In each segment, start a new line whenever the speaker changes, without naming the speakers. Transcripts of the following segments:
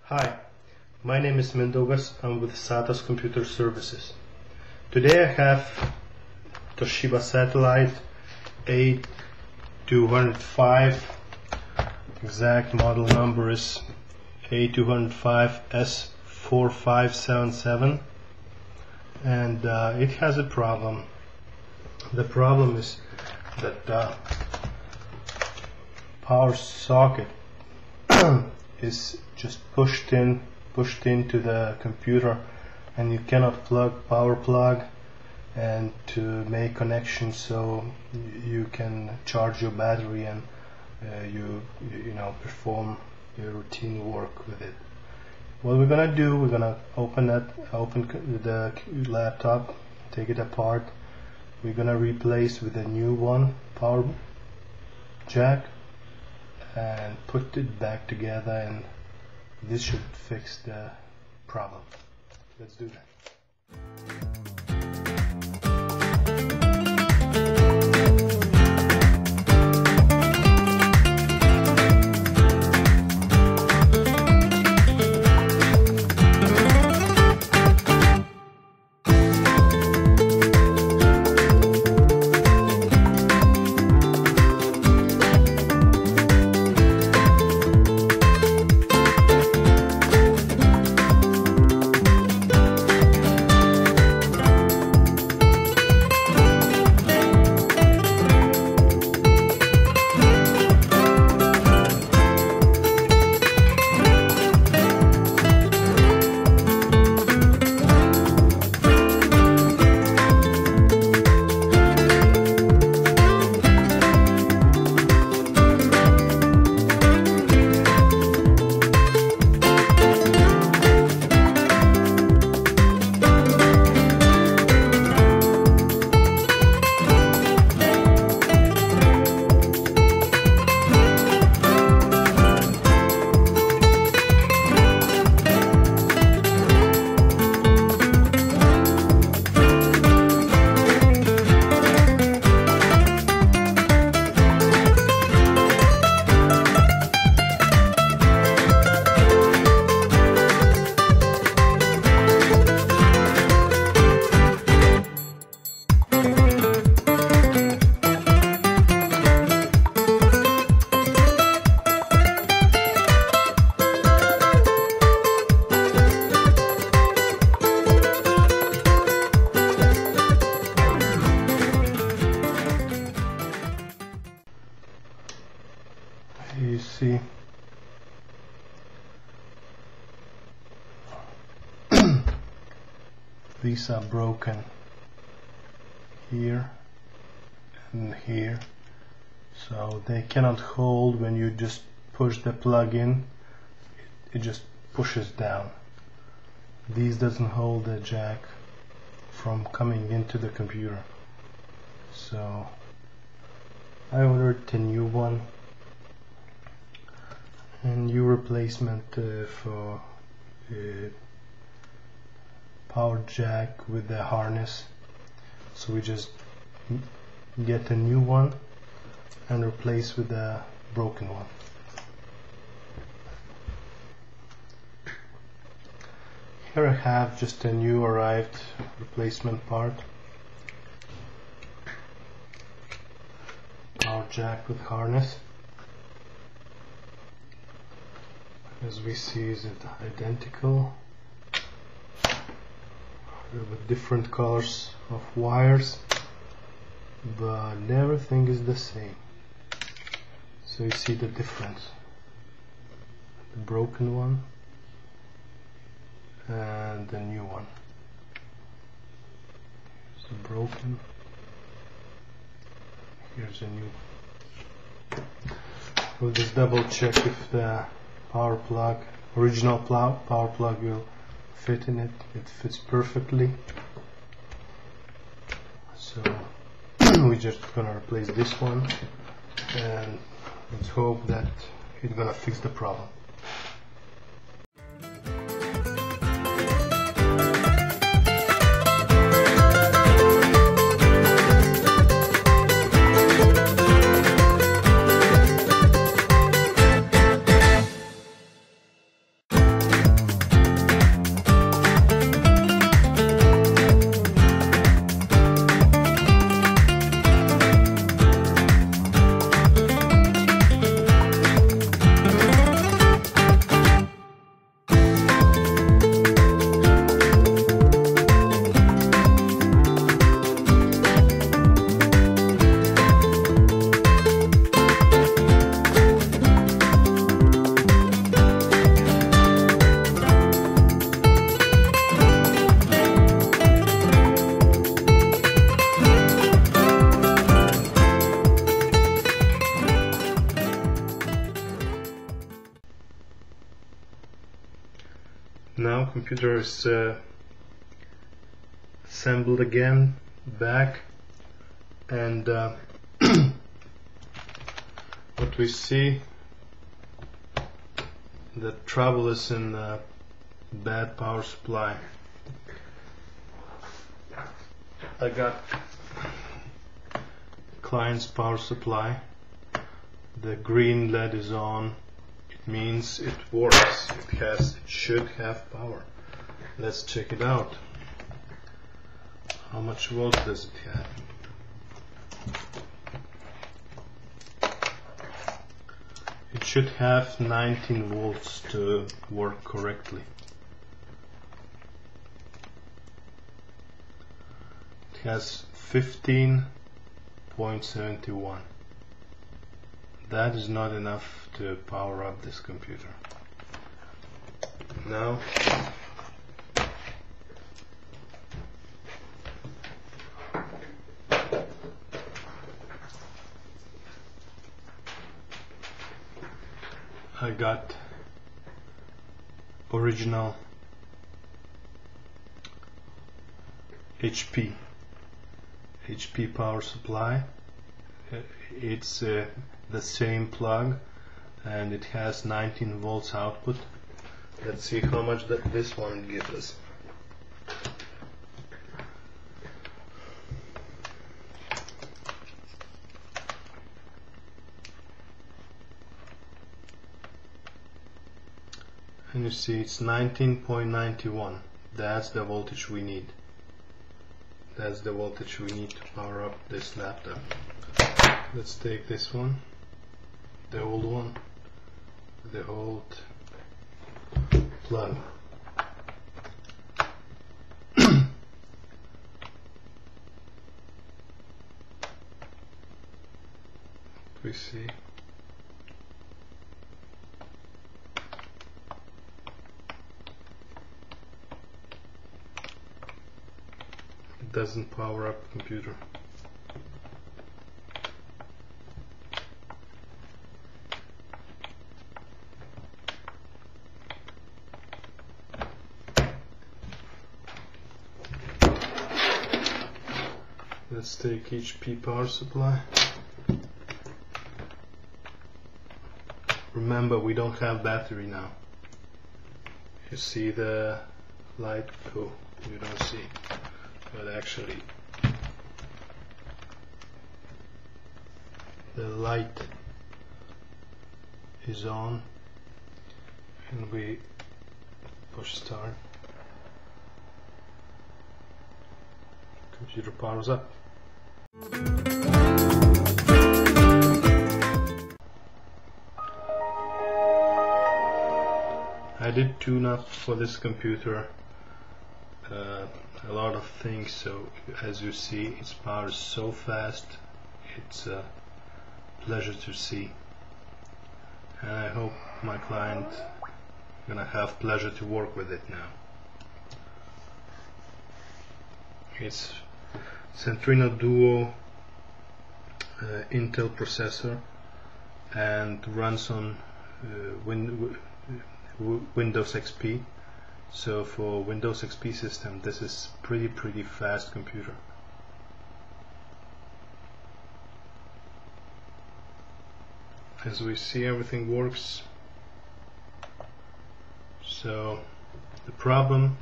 Hi, my name is Mindaugas. I'm with Satos Computer Services. Today I have Toshiba Satellite A205. Exact model number is A205 S4577, and it has a problem. The problem is that the power socket is just pushed into the computer, and you cannot power plug and to make connection so you can charge your battery and you perform your routine work with it. What we're gonna do, we're gonna open the laptop, take it apart. We're gonna replace with a new one power jack and put it back together, and this should fix the problem. Let's do that. You see these are broken here and here, so they cannot hold. When you just push the plug in, it just pushes down. These doesn't hold the jack from coming into the computer, so I ordered a new one, a new replacement for power jack with the harness. So we just get a new one and replace with the broken one. Here I have just a new arrived replacement part. Power jack with harness. As we see, is it identical with different colors of wires, but everything is the same. So you see the difference, the broken one and the new one. Here's the broken, here's a new. We'll just double check if the power plug, original power plug, will fit in it. It fits perfectly. So we're just gonna replace this one, and let's hope that it's gonna fix the problem. now computer is assembled again back, and what we see, the trouble is in bad power supply. I got client's power supply. The green LED is on. It means it works. It should have power. Let's check it out. How much volts does it have? It should have 19 volts to work correctly. It has 15.71. That is not enough to power up this computer. Now I got original HP power supply. It's the same plug, and it has 19 volts output. Let's see how much this one gives us. And you see it's 19.91. That's the voltage we need. That's the voltage we need to power up this laptop. Let's take this one, the old one, the old plug. We see it doesn't power up the computer. Let's take HP power supply. Remember, we don't have battery now. You see the light? Oh, you don't see, but actually the light is on, and we push start. Computer powers up. I did tune up for this computer a lot of things, so as you see, its power is so fast. It's a pleasure to see, and I hope my client gonna have pleasure to work with it now. It's Centrino Duo Intel processor, and runs on Windows XP. So for Windows XP system, this is pretty fast computer. As we see, everything works. So the problem,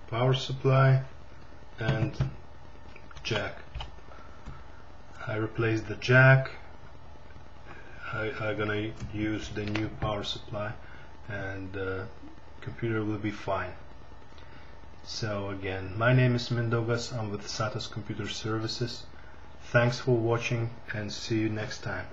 power supply and jack. I replaced the jack. I'm gonna use the new power supply, and the computer will be fine. So again, my name is Mindaugas. I'm with Satos Computer Services. Thanks for watching, and see you next time.